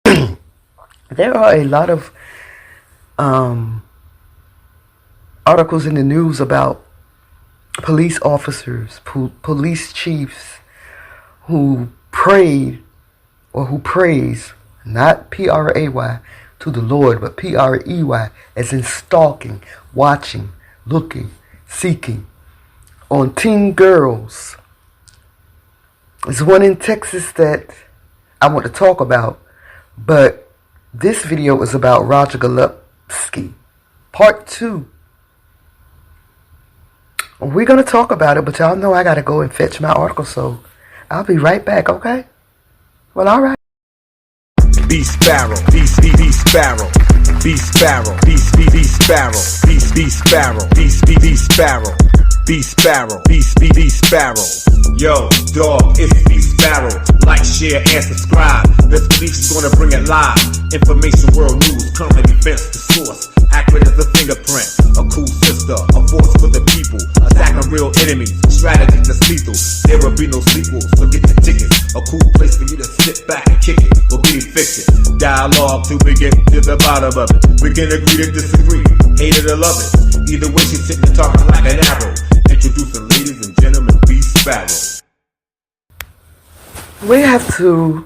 There are a lot of articles in the news about police officers, police chiefs who prayed or who praise, not P-R-A-Y, to the Lord, but P-R-E-Y, as in stalking, watching, looking, seeking, on teen girls. There's one in Texas that I want to talk about, but this video is about Roger Golubski, part 2. We're going to talk about it, but y'all know I got to go and fetch my article, so I'll be right back, okay? Well, all right. BeeSparrow, BeeSparrow, BeeSparrow, BeeSparrow, BeeSparrow, BeeSparrow, BeeSparrow, BeeSparrow. Yo, dog, it's BeeSparrow. Like, share, and subscribe. This belief is gonna bring it live. Information, world news, current events, the source. Accurate as a fingerprint. A cool sister, a force for the people. Attacking real enemies, strategy that's lethal. There will be no sequels, so get your tickets. A cool place for you to sit back and kick it. Or be fiction. Dialogue till we get to the bottom of it. We can agree to disagree, hate it or love it. Either way, she's sitting and talking like an arrow. Introducing ladies and gentlemen, BeeSparrow. We have to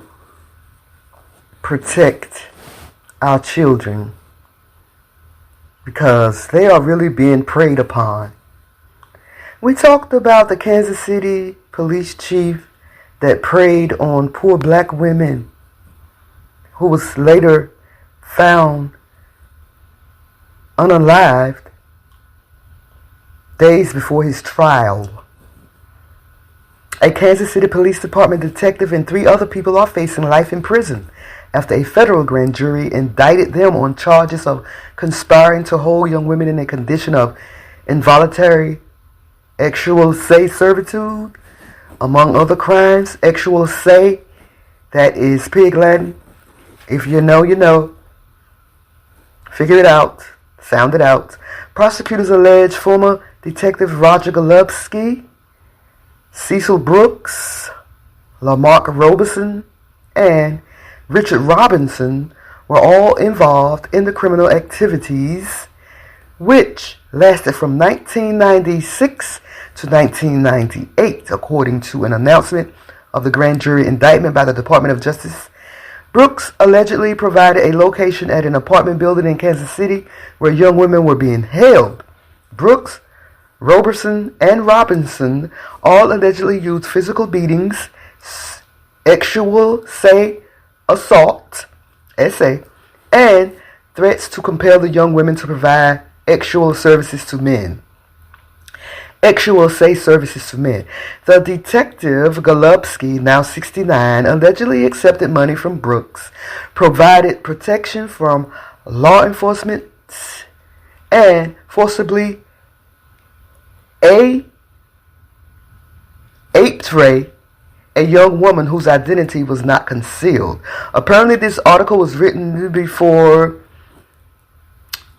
protect our children because they are really being preyed upon. We talked about the Kansas City police chief that preyed on poor black women, who was later found unalived days before his trial. A Kansas City Police Department detective and 3 other people are facing life in prison after a federal grand jury indicted them on charges of conspiring to hold young women in a condition of involuntary sexual servitude, among other crimes. Sexual say, that is pig Latin. If you know, you know. Figure it out. Sound it out. Prosecutors allege former Detective Roger Golubski, Cecil Brooks, Lamarck Robeson, and Richard Robinson were all involved in the criminal activities, which lasted from 1996 to 1998, according to an announcement of the grand jury indictment by the Department of Justice. Brooks allegedly provided a location at an apartment building in Kansas City where young women were being held. Brooks, Roberson, and Robinson all allegedly used physical beatings, sexual assault, SA, and threats to compel the young women to provide sexual services to men. Sexual services to men. The detective, Golubski, now 69, allegedly accepted money from Brooks, provided protection from law enforcement, and forcibly aped a young woman whose identity was not concealed. Apparently, this article was written before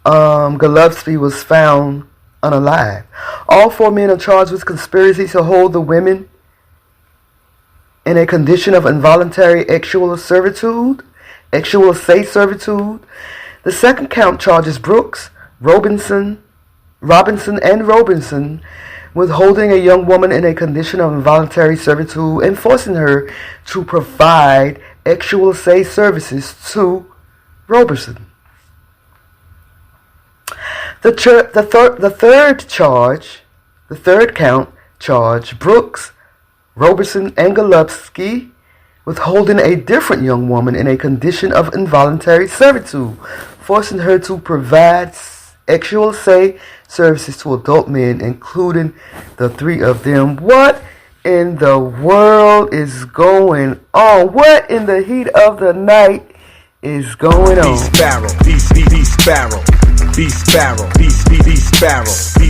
Golubski was found unalive. All 4 men are charged with conspiracy to hold the women in a condition of involuntary sexual servitude. The second count charges Brooks, Robinson, with holding a young woman in a condition of involuntary servitude and forcing her to provide sexual services to Roberson. The third count charged Brooks, Roberson, and Golubski with holding a different young woman in a condition of involuntary servitude, forcing her to provide sexual services to adult men, including the 3 of them. What in the world is going on? What in the heat of the night is going on? BeeSparrow, BeeSparrow, BeeSparrow, BeeSparrow,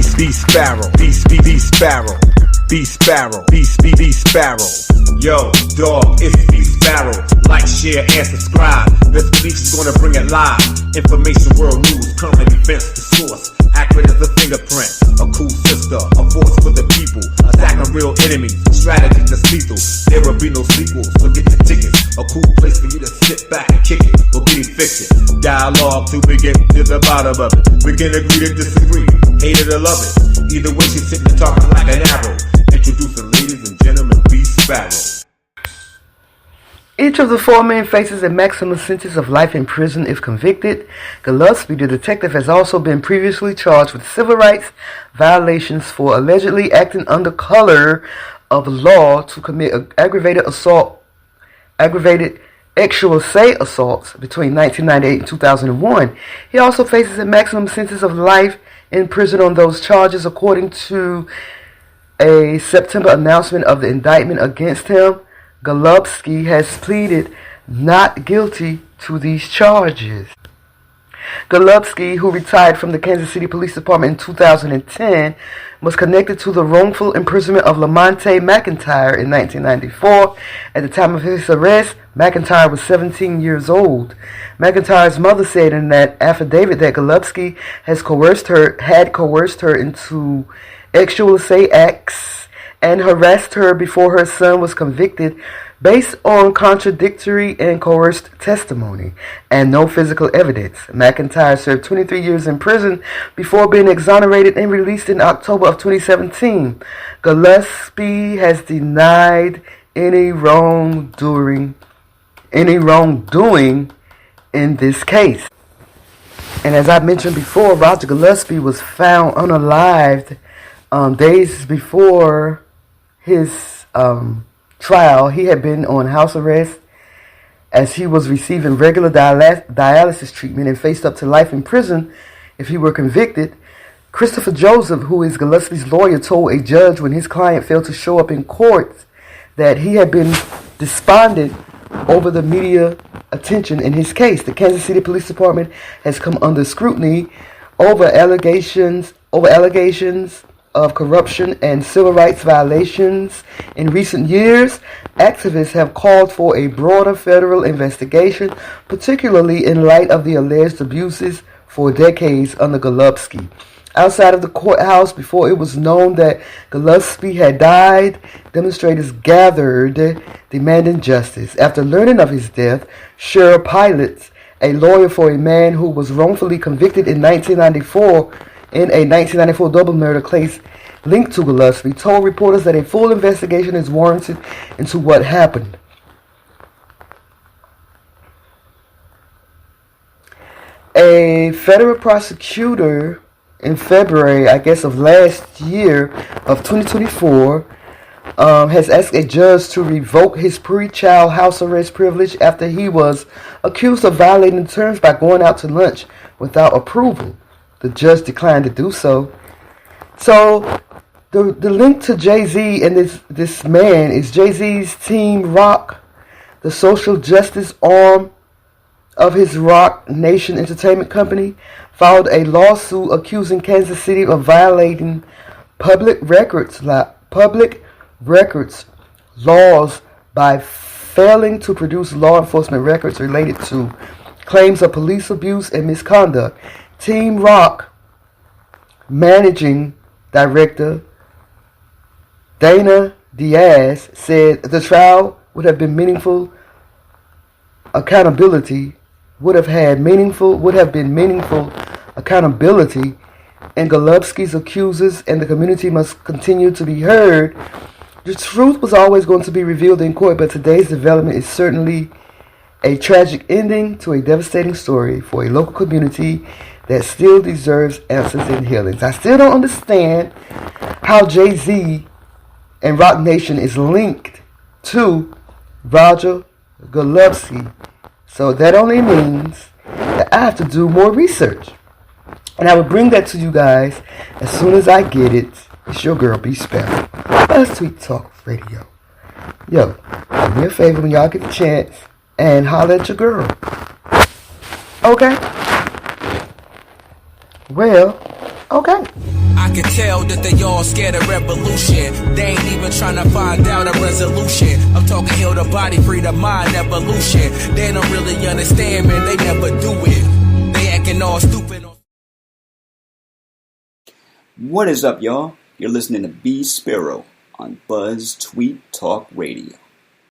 BeeSparrow, BeeSparrow, BeeSparrow, BeeSparrow. Yo, dog, it's BeeSparrow. Like, share, and subscribe. This belief is gonna bring it live. Information, world news, current events, the source. Accurate as a fingerprint. A cool sister, a force for the people. Attacking real enemies, strategy that's lethal. There will be no sequels, so get your tickets. A cool place for you to sit back and kick it or get evicted. Dialogue till we get to the bottom of it. We can agree to disagree, hate it or love it. Either way, she's sitting and talking like an arrow. Introducing ladies and gentlemen, BeeSparrow. Each of the four men faces a maximum sentence of life in prison if convicted. Gillespie, the detective, has also been previously charged with civil rights violations for allegedly acting under color of law to commit aggravated exual-say assaults between 1998 and 2001. He also faces a maximum sentence of life in prison on those charges, according to a September announcement of the indictment against him. Gillespie has pleaded not guilty to these charges. Gillespie, who retired from the Kansas City Police Department in 2010, was connected to the wrongful imprisonment of Lamonte McIntyre in 1994. At the time of his arrest, McIntyre was 17 years old. McIntyre's mother said in that affidavit that Gillespie had coerced her into exual-say acts and harassed her before her son was convicted based on contradictory and coerced testimony and no physical evidence. McIntyre served 23 years in prison before being exonerated and released in October of 2017. Gillespie has denied any wrongdoing in this case. And as I mentioned before, Roger Gillespie was found unalived days before his trial. He had been on house arrest as he was receiving regular dialysis treatment and faced up to life in prison if he were convicted. Christopher Joseph, who is Gillespie's lawyer, told a judge when his client failed to show up in court that he had been despondent over the media attention in his case. The Kansas City Police Department has come under scrutiny over allegations of corruption and civil rights violations. In recent years, activists have called for a broader federal investigation, particularly in light of the alleged abuses for decades under Gillespie. Outside of the courthouse, before it was known that Gillespie had died, demonstrators gathered demanding justice. After learning of his death, Cheryl Pilots, a lawyer for a man who was wrongfully convicted in 1994 in a 1994 double murder case linked to Gillespie, told reporters that a full investigation is warranted into what happened. A federal prosecutor in February, I guess, of last year, of 2024, has asked a judge to revoke his pre-trial house arrest privilege after he was accused of violating terms by going out to lunch without approval. The judge declined to do so. So the link to JayZ and this man is JayZ's Team ROC, the social justice arm of his ROC Nation Entertainment Company, filed a lawsuit accusing Kansas City of violating public records laws by failing to produce law enforcement records related to claims of police abuse and misconduct. Team ROC Managing Director Dana Diaz said the trial would have been meaningful accountability, and Gillespie's accusers and the community must continue to be heard. The truth was always going to be revealed in court, but today's development is certainly a tragic ending to a devastating story for a local community that still deserves answers and healings. I still don't understand how JayZ and ROC Nation is linked to Roger Gillespie. So that only means that I have to do more research. And I will bring that to you guys as soon as I get it. It's your girl, BeeSparrow. BuzzzTweet Talk Radio. Yo, do me a favor when y'all get the chance and holler at your girl. Okay? Well, okay. I can tell that they all scared of revolution. They ain't even trying to find out a resolution. I'm talking heal the body, free the mind, evolution. They don't really understand, man, they never do it. They acting all stupid. What is up, y'all? You're listening to BeeSparrow on BuzzzTweet Talk Radio.